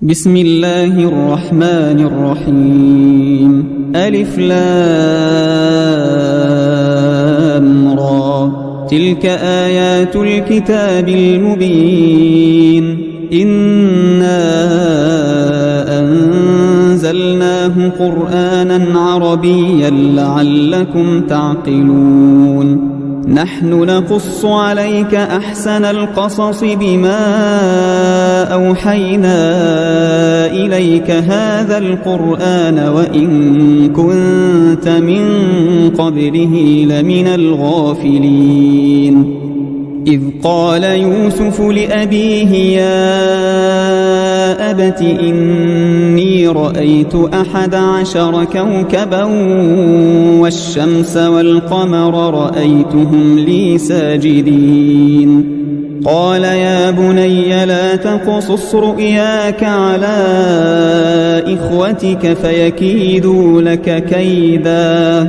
بسم الله الرحمن الرحيم ألف لام را تلك آيات الكتاب المبين إنا أنزلناه قرآنا عربيا لعلكم تعقلون نحن نقص عليك أحسن القصص بما أوحينا إليك هذا القرآن وإن كنت من قبله لمن الغافلين إذ قال يوسف لأبيه يا أبت إني رأيت 11 كوكبا والشمس والقمر رأيتهم لي ساجدين قال يا بني لا تقصص رؤياك على إخوتك فيكيدوا لك كيدا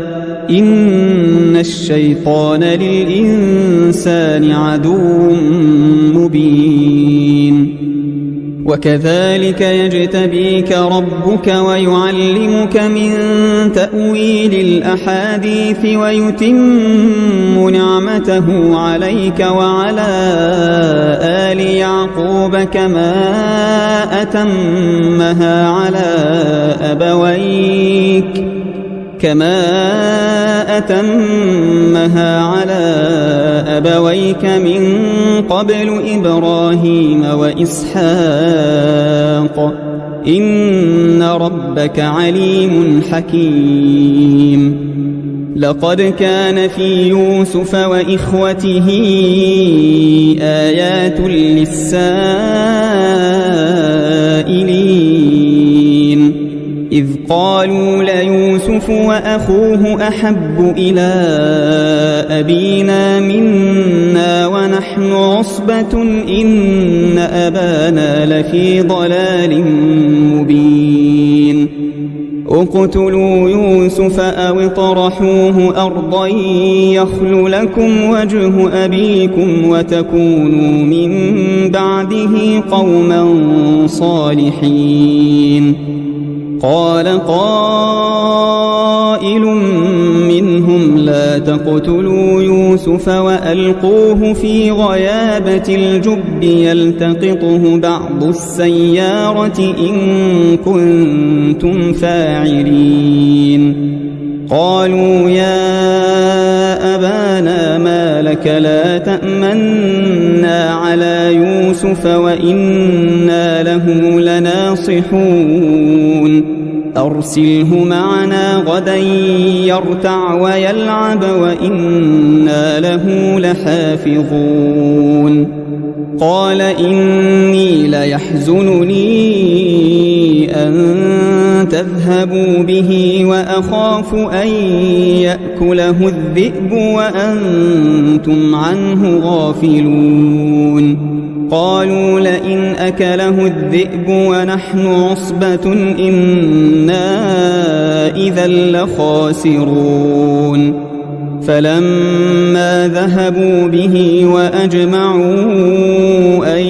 إن الشيطان للإنسان عدو مبين وكذلك يجتبيك ربك ويعلمك من تأويل الأحاديث ويتم نعمته عليك وعلى آل يعقوب كما أتمها على أبويك من قبل إبراهيم وإسحاق إن ربك عليم حكيم لقد كان في يوسف وإخوته آيات للسائلين إذ قالوا ليوسف وأخوه أحب إلى أبينا منا ونحن عصبة إن أبانا لفي ضلال مبين اقتلوا يوسف أو اطرحوه أرضا يخل لكم وجه أبيكم وتكونوا من بعده قوما صالحين قال قائل منهم لا تقتلوا يوسف وألقوه في غيابة الجب يلتقطه بعض السيارة إن كنتم فاعلين قالوا يا أبانا ما لك لا تأمنا على يوسف وإنا له لناصحون أرسله معنا غدا يرتع ويلعب وإنا له لحافظون قال إني ليحزنني أن تذهبوا به وأخاف أن يأكله الذئب وأنتم عنه غافلون قالوا لئن أكله الذئب ونحن عصبة إنا إذا لخاسرون فلما ذهبوا به وأجمعوا أن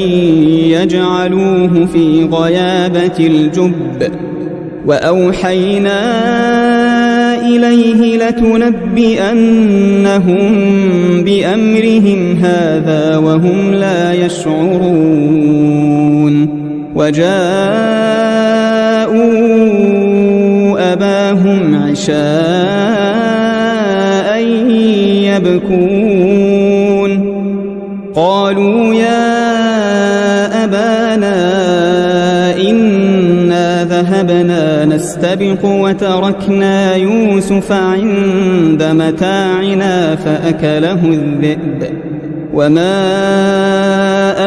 يجعلوه في غيابة الجب وأوحينا إليه لتنبئنهم بأمرهم هذا وهم لا يشعرون وجاءوا أباهم عشاء يبكون قالوا يا أبانا إنا ذهبنا نستبق وتركنا يوسف عند متاعنا فأكله الذئب وما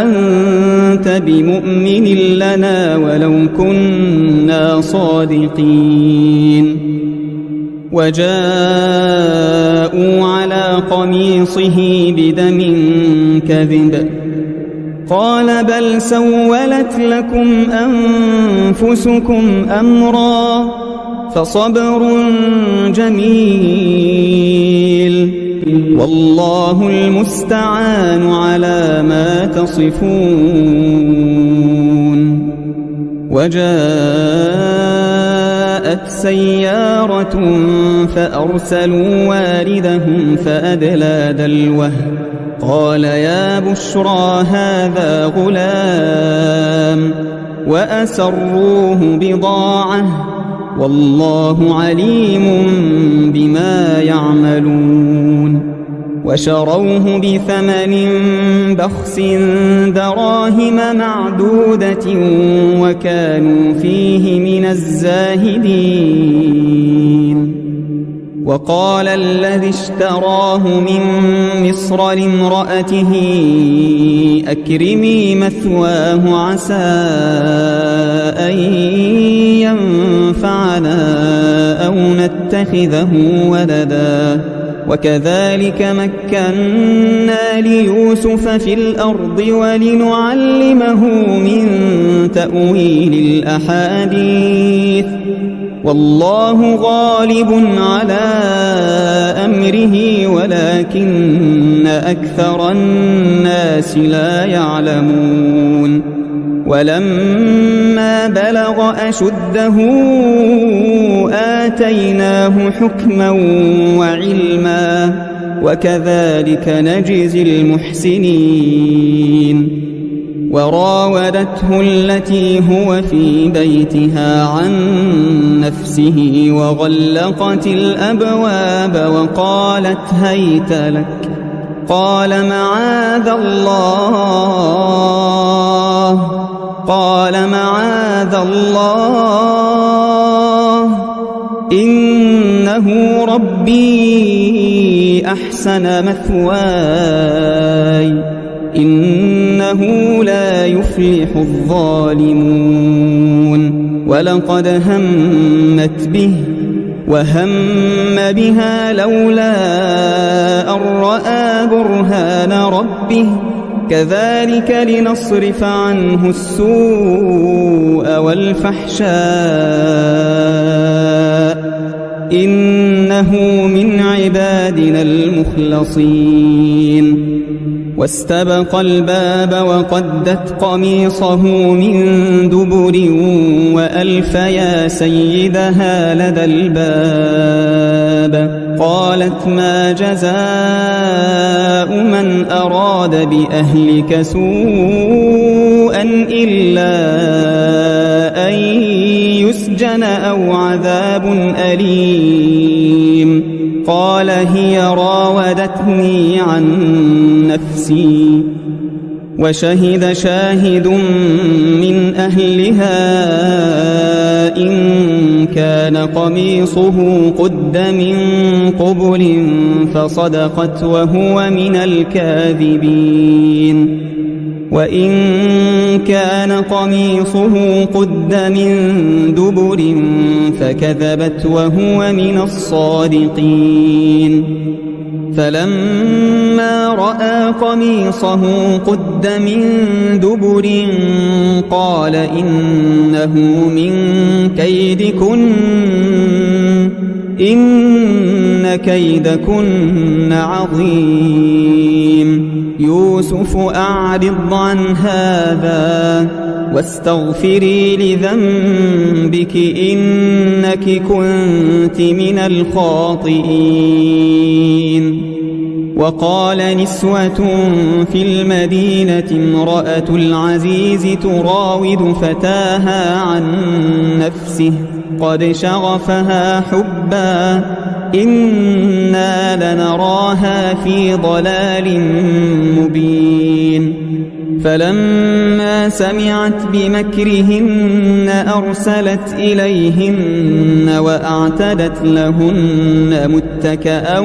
أنت بمؤمن لنا ولو كنا صادقين وجاءوا على قميصه بدم كذب قال بل سولت لكم أنفسكم أمرا فصبر جميل والله المستعان على ما تصفون وجاءت سيارة فأرسلوا واردهم فأدلى دلوه قال يا بشرى هذا غلام وأسروه بضاعة والله عليم بما يعملون وشروه بثمن بخس دراهم معدودة وكانوا فيه من الزاهدين وقال الذي اشتراه من مصر لامرأته أكرمي مثواه عسى أن ينفعنا أو نتخذه ولدا وكذلك مكنا ليوسف في الأرض ولنعلمه من تأويل الأحاديث والله غالب على أمره ولكن أكثر الناس لا يعلمون ولما بلغ أشده آتيناه حكما وعلما وكذلك نجزي المحسنين وراودته التي هو في بيتها عن نفسه وغلقت الأبواب وقالت هيت لك قال معاذ الله إنه ربي أحسن مثواي إنه لا يفلح الظالمون ولقد همت به وهم بها لولا أن رأى برهان ربه كذلك لنصرف عنه السوء والفحشاء إنه من عبادنا المخلصين واستبق الباب وقدت قميصه من دبر وألف يا سيدها لدى الباب قالت ما جزاء من أراد بأهلك سوءا إلا أن يسجن أو عذاب أليم قال هي راودتني عن نفسي وشهد شاهد من أهلها إن كان قميصه قد من قبل فصدقت وهو من الكاذبين وإن كان قميصه قد من دبر فكذبت وهو من الصادقين فلما رأى قميصه قد من دبر قال إنه من كيدكن إن كيدكن عظيم يوسف أعرض عن هذا واستغفري لذنبك إنك كنت من الخاطئين وقال نسوة في المدينة امرأة العزيز تراود فتاها عن نفسه قد شغفها حبا إنا لنراها في ضلال مبين فلما سمعت بمكرهن أرسلت إليهن وأعتدت لهن متكأ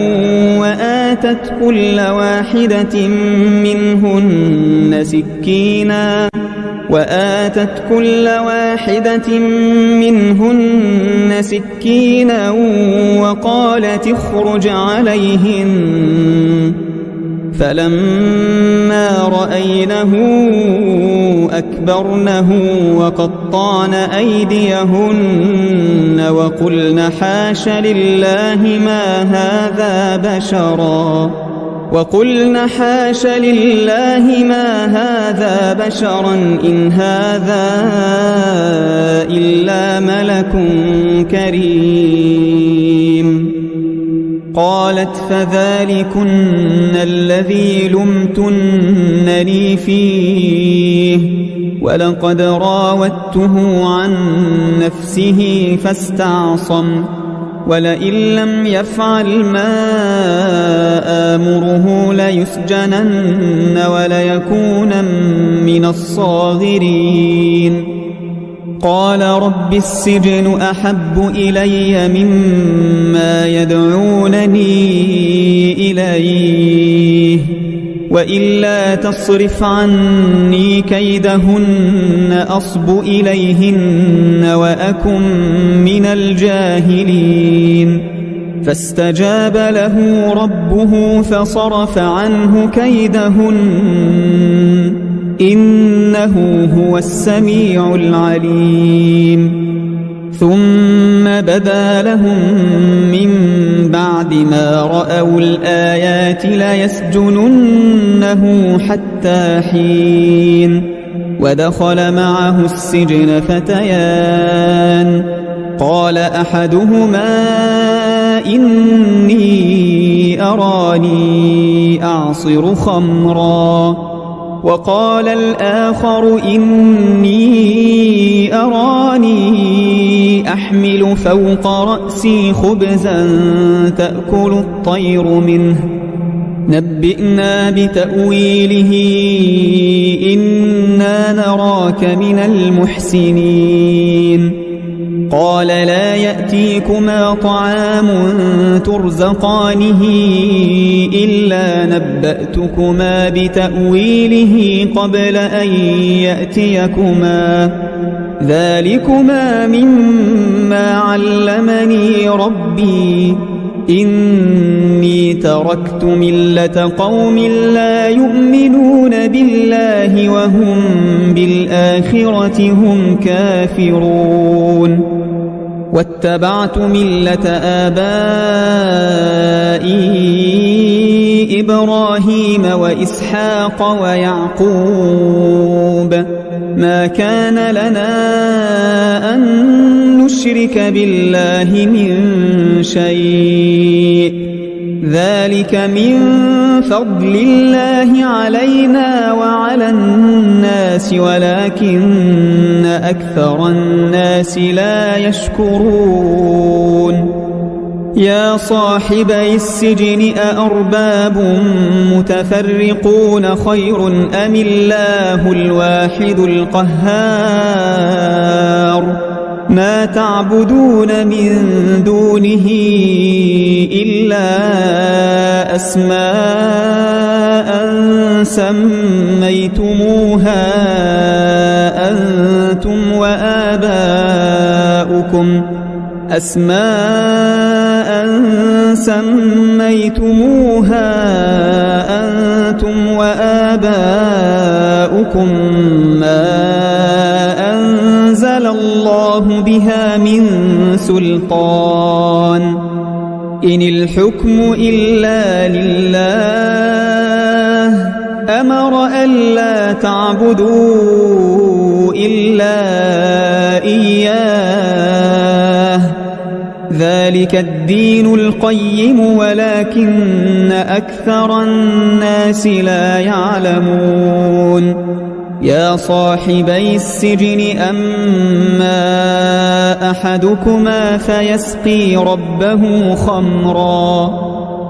وآتت كل واحدة منهن سكينا وقالت اخرج عليهن فلما رأينه أكبرنه وقطعن أيديهن وقلن حاش لله ما هذا بشرا إن هذا كريم. قالت فذلكن الذي لمتنني فيه ولقد راودته عن نفسه فاستعصم ولئن لم يفعل ما آمره ليسجنن وليكونن من الصاغرين. قال رب السجن أحب إلي مما يدعونني إليه وإلا تصرف عني كيدهن أصب إليهن وأكن من الجاهلين. فاستجاب له ربه فصرف عنه كيدهن إنه هو السميع العليم. ثم بدا لهم من بعد ما رأوا الآيات ليسجننه حتى حين. ودخل معه السجن فتيان قال أحدهما إني أراني أعصر خمرا وقال الآخر إني أراني أحمل فوق رأسي خبزا تأكل الطير منه نبئنا بتأويله إنا نراك من المحسنين. قال لا يأتيكما طعام ترزقانه إلا نبأتكما بتأويله قبل أن يأتيكما ذلكما مما علمني ربي إني تركت ملة قوم لا يؤمنون بالله وهم بالآخرة هم كافرون. واتبعت ملة آبائي إبراهيم وإسحاق ويعقوب ما كان لنا أن نشرك بالله من شيء ذلك من فضل الله علينا وعلى الناس ولكن أكثر الناس لا يشكرون. يا صاحبي السجن أأرباب متفرقون خير أم الله الواحد القهار ما تعبدون من دونه إلا أسماء سميتموها أنتم وآباؤكم ما أنزل الله بها من سلطان إن الحكم إلا لله أمر ألا تعبدوا إلا إياه ذلك الدين القيم ولكن أكثر الناس لا يعلمون. يا صاحبي السجن أما أحدكما فيسقي ربه خمرا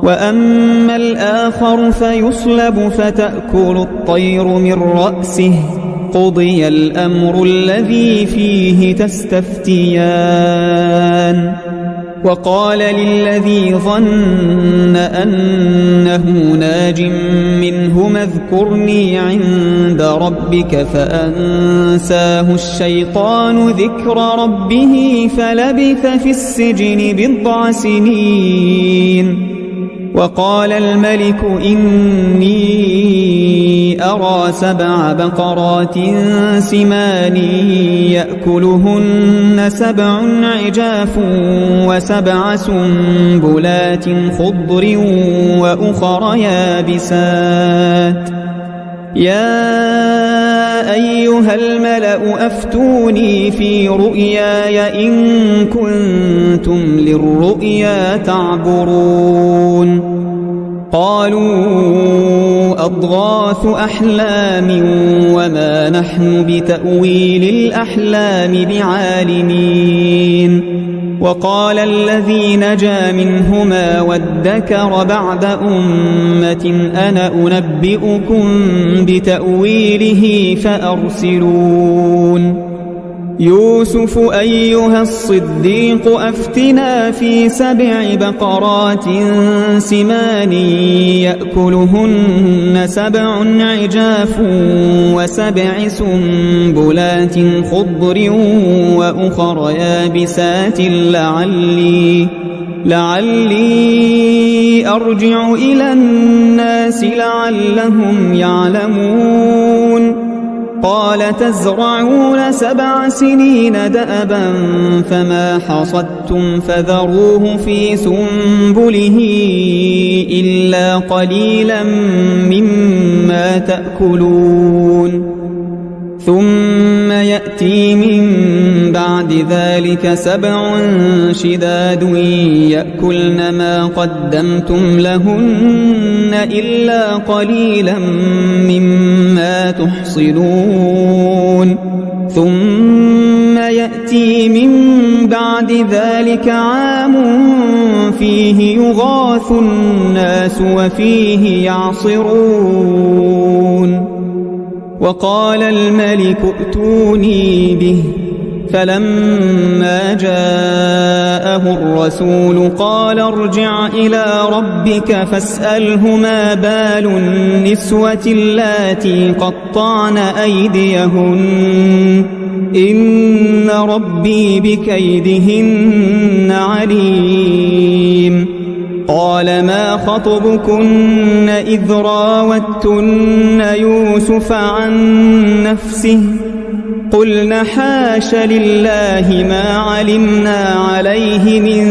وأما الآخر فيصلب فتأكل الطير من رأسه قضي الأمر الذي فيه تستفتيان. وقال للذي ظن أنه ناج منهما اذكرني عند ربك فأنساه الشيطان ذكر ربه فلبث في السجن بضع سنين. وقال الملك إني أرى 7 بقرات سمان يأكلهن 7 عجاف و7 سنبلات خضر وأخر يابسات يا أيها الملأ أفتوني في رؤياي إن كنتم للرؤيا تعبرون قالوا أضغاث أحلام وما نحن بتأويل الأحلام بعالمين وقال الذي نجا منهما وادكر بعد أمة أنا أنبئكم بتأويله فأرسلون يوسف أيها الصديق أفتنا في 7 بقرات سمان يأكلهن 7 عجاف و7 سنبلات خضر وأخر يابسات لعلي أرجع إلى الناس لعلهم يعلمون قال تزرعون 7 سنين دأبا فما حصدتم فذروه في سنبله إلا قليلا مما تأكلون ثم يأتي من بعد ذلك 7 شداد يأكلن ما قدمتم لهن إلا قليلا مما تحصنون ثم يأتي من بعد ذلك عام فيه يغاث الناس وفيه يعصرون وقال الملك ائتوني به فلما جاءه الرسول قال ارجع إلى ربك فاسأله ما بال النسوة اللاتي قطعن أيديهن إن ربي بكيدهن عليم قال ما خطبكن إذ راوتن يوسف عن نفسه قلنا حاش لله ما علمنا عليه من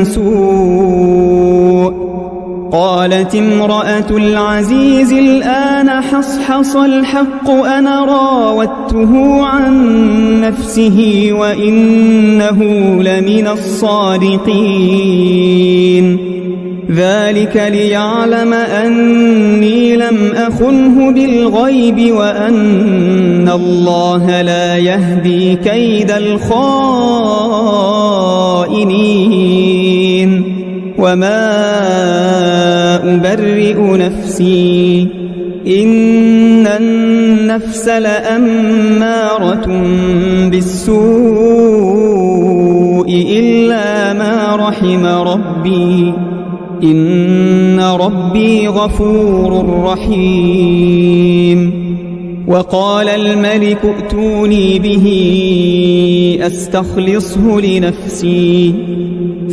سوء قالت امرأة العزيز الآن حصحص الحق أنا راودته عن نفسه وإنه لمن الصادقين ذلك ليعلم أني لم أخنه بالغيب وأن الله لا يهدي كيد الخائنين وما أبرئ نفسي إن النفس لأمارة بالسوء إلا ما رحم ربي إن ربي غفور رحيم وقال الملك ائتوني به أستخلصه لنفسي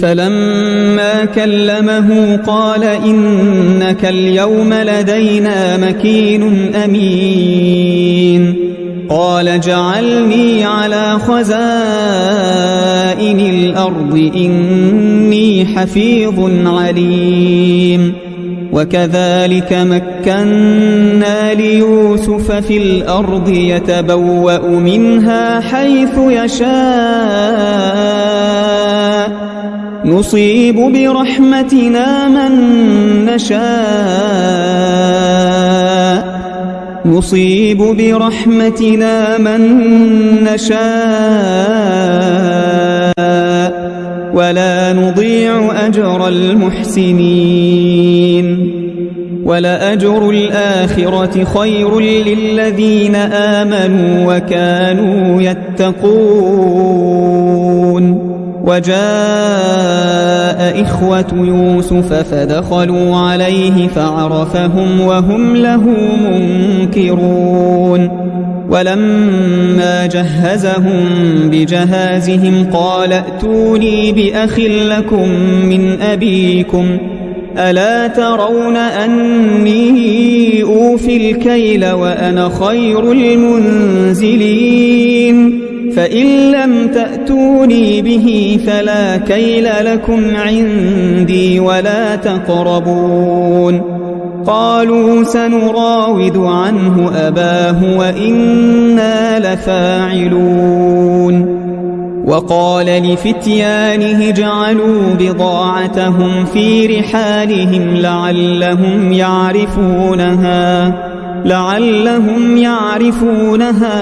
فلما كلمه قال إنك اليوم لدينا مكين أمين قال اجعلني على خزائن الأرض إني حفيظ عليم وكذلك مكنا ليوسف في الأرض يتبوأ منها حيث يشاء نصيب برحمتنا من نشاء ولا نضيع أجر المحسنين ولأجر الآخرة خير للذين آمنوا وكانوا يتقون وجاء إخوة يوسف فدخلوا عليه فعرفهم وهم له منكرون ولما جهزهم بجهازهم قال ائتوني بأخ لكم من أبيكم ألا ترون أني أوفي الكيل وأنا خير المنزلين فإن لم تأتوني به فلا كيل لكم عندي ولا تقربون قالوا سنراود عنه أباه وإنا لفاعلون وقال لفتيانه اجعلوا بضاعتهم في رحالهم لعلهم يعرفونها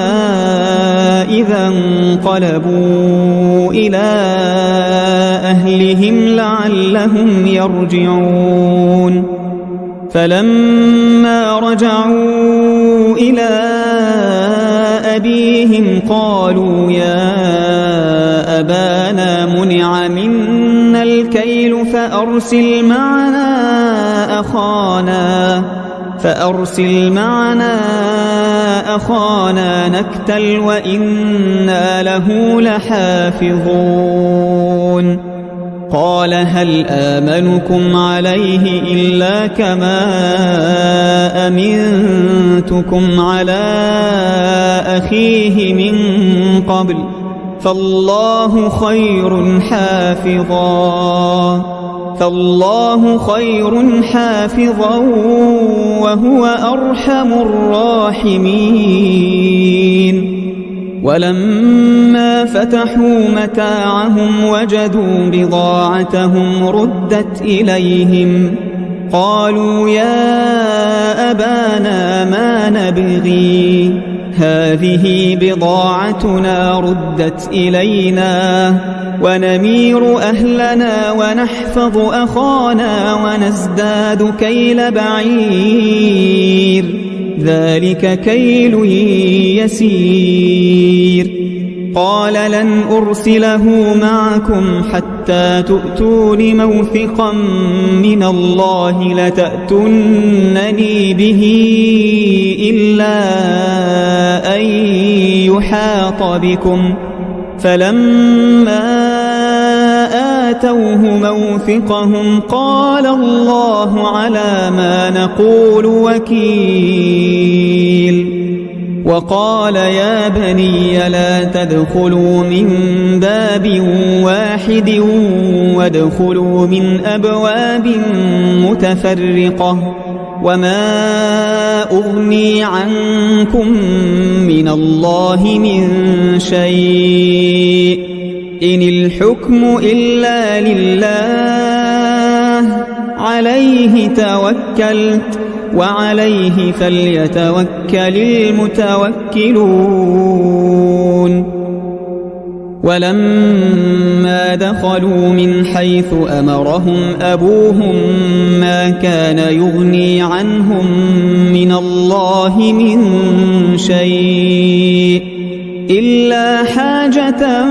إذا انقلبوا إلى أهلهم لعلهم يرجعون فلما رجعوا إلى أبيهم قالوا يا أبانا منع منا الكيل فأرسل معنا أخانا نكتل وإنا له لحافظون قال هل آمنكم عليه إلا كما أمنتكم على أخيه من قبل فالله خير حافظا وهو أرحم الراحمين ولما فتحوا متاعهم وجدوا بضاعتهم ردت إليهم قالوا يا أبانا ما نبغي هذه بضاعتنا ردت إلينا ونمير أهلنا ونحفظ أخانا ونزداد كيل بعير ذلك كيل يسير قال لن أرسله معكم حتى تؤتون موثقا من الله لتأتونني به إلا أن يحاط بكم فلما آتوه موثقهم قال الله على ما نقول وكيل وقال يا بني لا تدخلوا من باب واحد وادخلوا من أبواب متفرقة وما أغني عنكم من الله من شيء إن الحكم إلا لله عليه توكلت وعليه فليتوكل المتوكلون ولما دخلوا من حيث أمرهم أبوهم ما كان يغني عنهم من الله من شيء إلا حاجة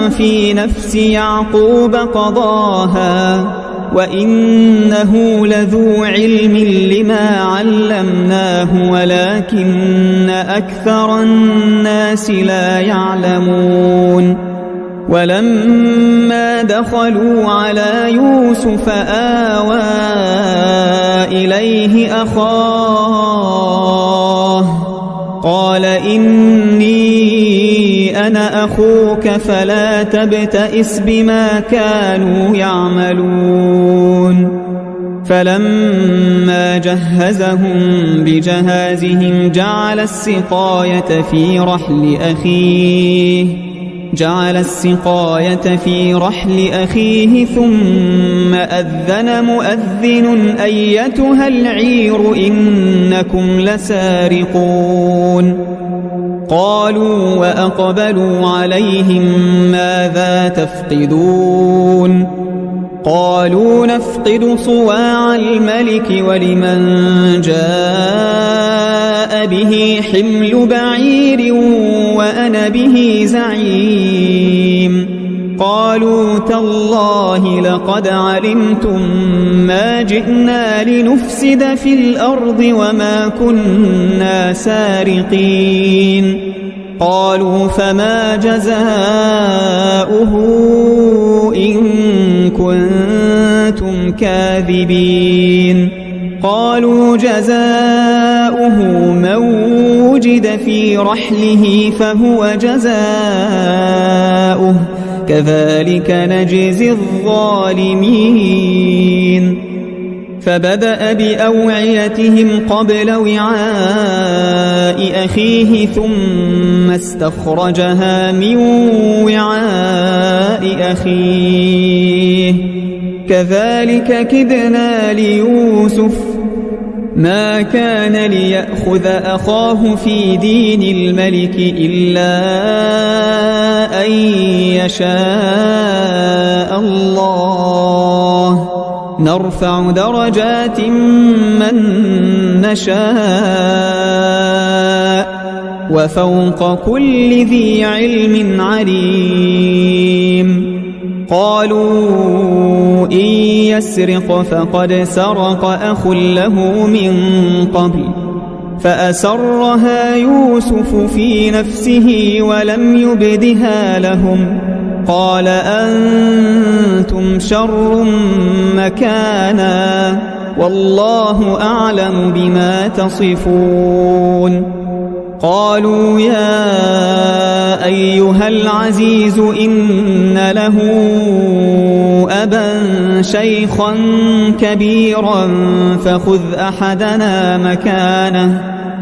في نفس يعقوب قضاها وإنه لذو علم لما علمناه ولكن أكثر الناس لا يعلمون ولما دخلوا على يوسف آوى إليه أخاه قال إني أنا أخوك فلا تبتئس بما كانوا يعملون فلما جهزهم بجهازهم جعل السقاية في رحل أخيه ثم أذن مؤذن أيتها العير إنكم لسارقون قالوا وأقبلوا عليهم ماذا تفقدون قالوا نفقد صواع الملك ولمن جاء به حمل بعير وأنا به زعيم قالوا تالله لقد علمتم ما جئنا لنفسد في الأرض وما كنا سارقين قالوا فما جزاؤه إن كنتم كاذبين قالوا جزاؤه من وجد في رحله فهو جزاؤه كذلك نجزي الظالمين فبدأ بأوعيتهم قبل وعاء أخيه ثم استخرجها من وعاء أخيه كذلك كدنا ليوسف ما كان ليأخذ أخاه في دين الملك إلا أن يشاء الله نرفع درجات من نشاء وفوق كل ذي علم عليم قالوا إن يسرق فقد سرق أخ له من قبل فأسرها يوسف في نفسه ولم يبدها لهم قال أنتم شر مكانا والله أعلم بما تصفون قالوا يا أيها العزيز إن له أبا شيخا كبيرا فخذ أحدنا مكانه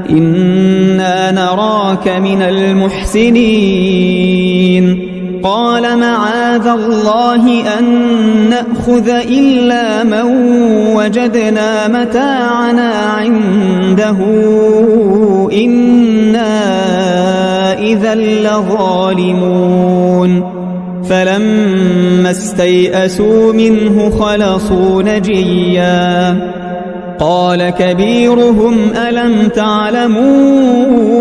إنا نراك من المحسنين قال معاذ الله أن نأخذ إلا من وجدنا متاعنا عنده إنا إذا لظالمون فلما استيئسوا منه خلصوا نجيا قال كبيرهم ألم تعلموا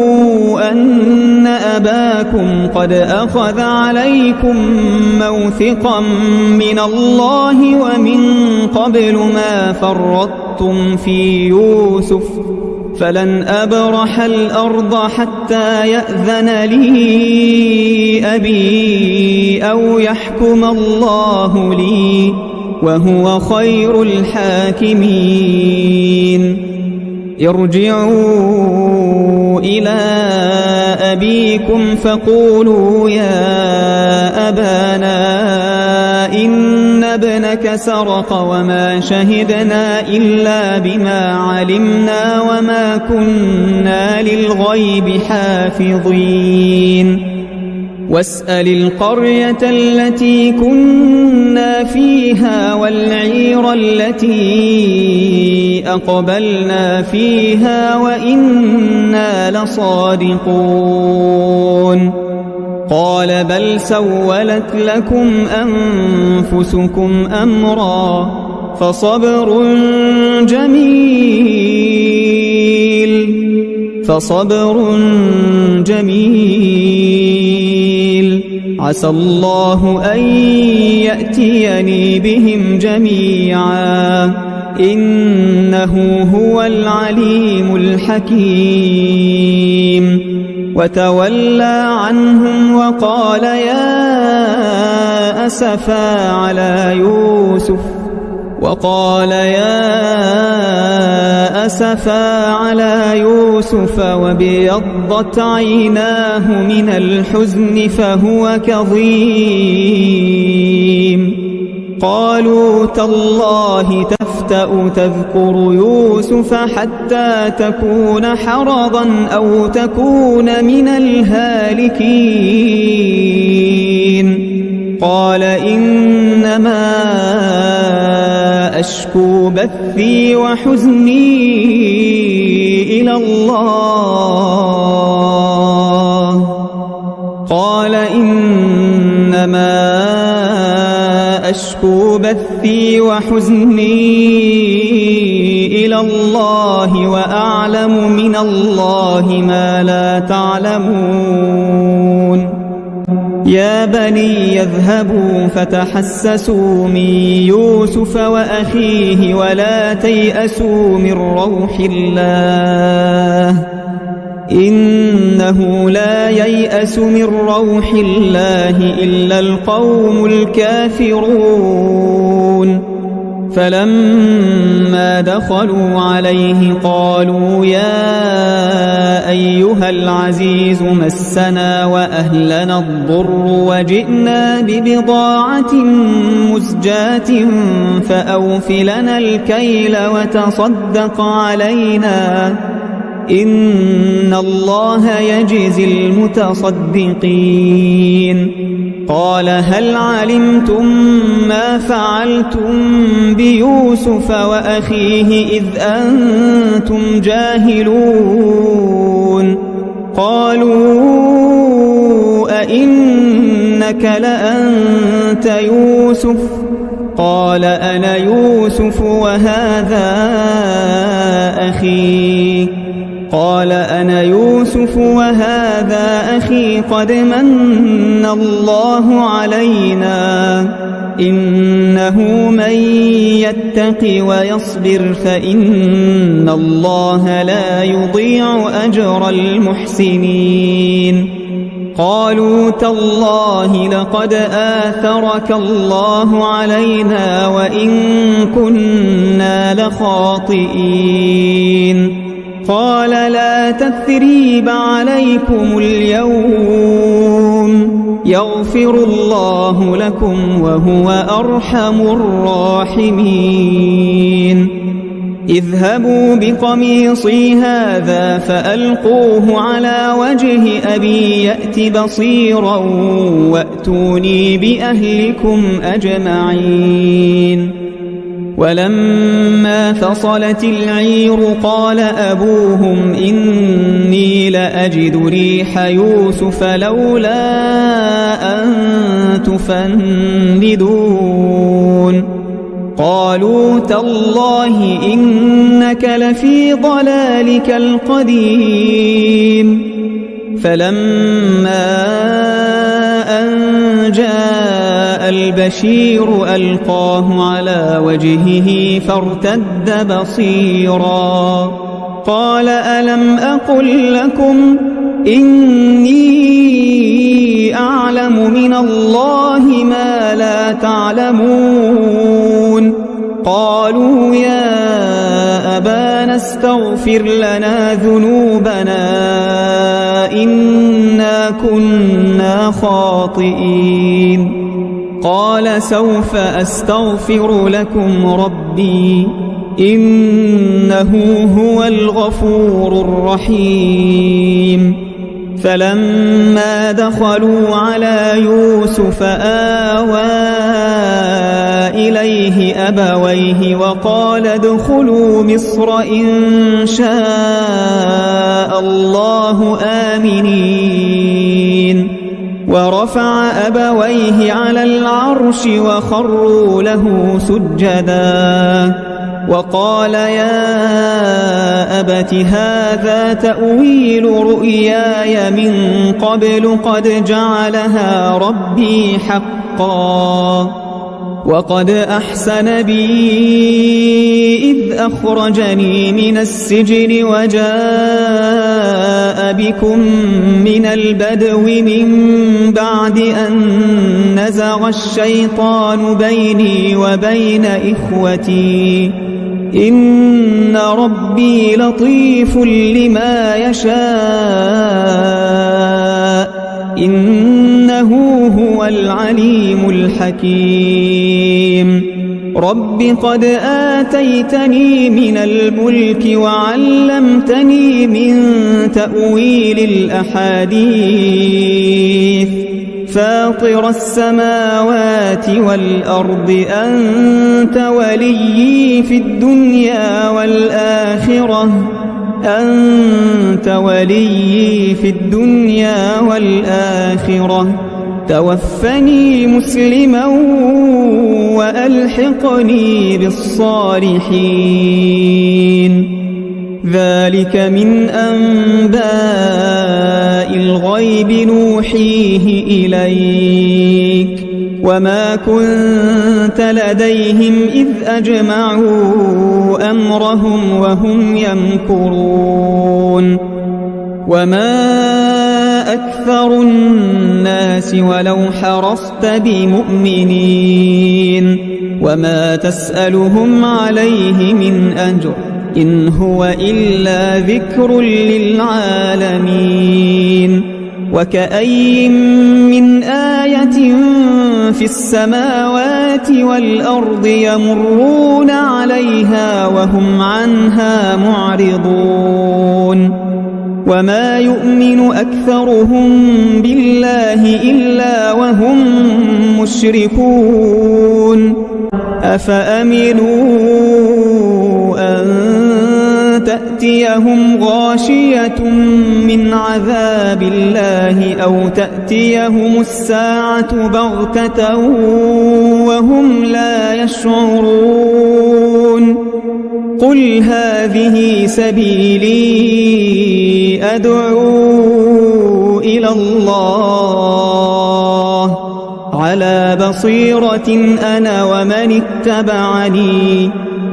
أن أباكم قد أخذ عليكم موثقا من الله ومن قبل ما فرطتم في يوسف فلن أبرح الأرض حتى يأذن لي أبي أو يحكم الله لي وهو خير الحاكمين ارجعوا إلى أبيكم فقولوا يا أبانا إن ابنك سرق وما شهدنا إلا بما علمنا وما كنا للغيب حافظين واسأل القرية التي كنا فيها والعير التي أقبلنا فيها وإنا لصادقون قال بل سولت لكم أنفسكم أمرا فصبر جميل عسى الله أن يأتيني بهم جميعا إنه هو العليم الحكيم وتولى عنهم وقال يا أسفا على يوسف وابيضت عيناه من الحزن فهو كظيم قالوا تالله تفتأ تذكر يوسف حتى تكون حرضا أو تكون من الهالكين قال إنما أشكو بثي وحزني إلى الله وأعلم من الله ما لا تعلمون يا بني يذهبوا فتحسسوا من يوسف وأخيه ولا تيأسوا من روح الله إنه لا ييأس من روح الله إلا القوم الكافرون فلما دخلوا عليه قالوا يا أيها العزيز مسنا وأهلنا الضر وجئنا ببضاعة مزجاة فأوف لنا الكيل وتصدق علينا إن الله يجزي المتصدقين. قال هل علمتم ما فعلتم بيوسف وأخيه إذ أنتم جاهلون؟ قالوا أئنك لأنت يوسف؟ قال أنا يوسف وهذا أخي. قال أنا يوسف وهذا أخي قد من الله علينا إنه من يتق ويصبر فإن الله لا يضيع أجر المحسنين. قالوا تالله لقد آثرك الله علينا وإن كنا لخاطئين. قال لا تثريب عليكم اليوم يغفر الله لكم وهو أرحم الراحمين. اذهبوا بقميصي هذا فألقوه على وجه أبي يأت بصيرا وأتوني بأهلكم أجمعين. ولما فصلت العير قال أبوهم إني لأجد ريح يوسف لولا أن تفندون. قالوا تالله إنك لفي ضلالك القديم. فلما أن جاء البشير ألقاه على وجهه فارتد بصيرا قال ألم أقل لكم إني أعلم من الله ما لا تعلمون. قالوا يا أبانا استغفر لنا ذنوبنا إنا كنا خاطئين. قال سوف أستغفر لكم ربي إنه هو الغفور الرحيم. فلما دخلوا على يوسف آوى إليه أبويه وقال ادخلوا مصر إن شاء الله آمنين. ورفع أبويه على العرش وخروا له سجدا وقال يا أبت هذا تأويل رؤياي من قبل قد جعلها ربي حقا وقد أحسن بي إذ أخرجني من السجن وجاء بكم من البدو من بعد أن نزغ الشيطان بيني وبين إخوتي إن ربي لطيف لما يشاء إنه هو العليم الحكيم. رب قد آتيتني من الملك وعلمتني من تأويل الأحاديث فاطر السماوات والأرض أنت وليي في الدنيا والآخرة توفني مسلما وألحقني بالصالحين. ذلك من أنباء الغيب نوحيه إليك وما كنت لديهم إذ أجمعوا أمرهم وهم يمكرون. وما أكثر الناس ولو حرصت بمؤمنين وما تسألهم عليه من أجر إن هو إلا ذكر للعالمين وكأي من آية في السماوات والأرض يمرون عليها وهم عنها معرضون وما يؤمن أكثرهم بالله إلا وهم مشركون أفأمنوا أن تأتيهم غاشية من عذاب الله أو تأتيهم الساعة بغتة وهم لا يشعرون قل هذه سبيلي أدعو إلى الله على بصيرة أنا ومن اتبعني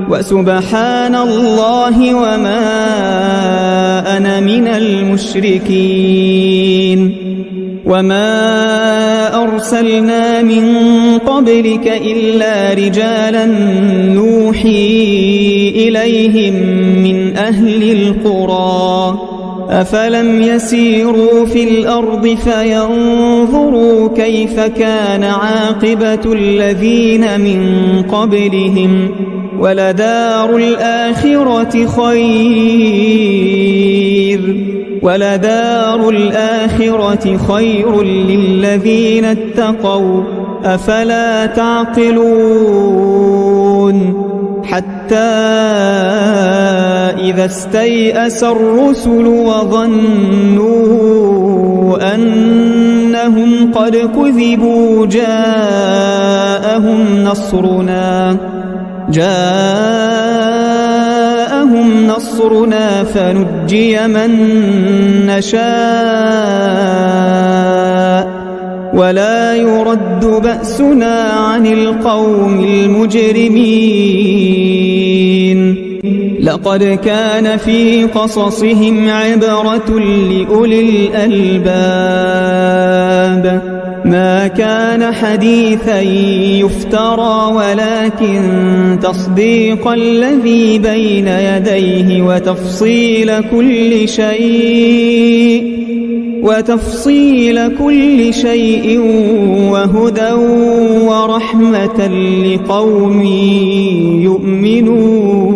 وسبحان الله وما أنا من المشركين وما أرسلنا من قبلك إلا رجالا نوحي إليهم من أهل القرى أفلم يسيروا في الأرض فينظروا كيف كان عاقبة الذين من قبلهم ولدار الآخرة خير للذين اتقوا أفلا تعقلون حتى إذا استيأس الرسل وظنوا أنهم قد كذبوا جاءهم نصرنا فنجي من نشاء ولا يرد بأسنا عن القوم المجرمين لقد كان في قصصهم عبرة لأولي الألباب ما كان حديثا يفترى ولكن تصديق الذي بين يديه وتفصيل كل شيء وهدى ورحمة لقوم يؤمنون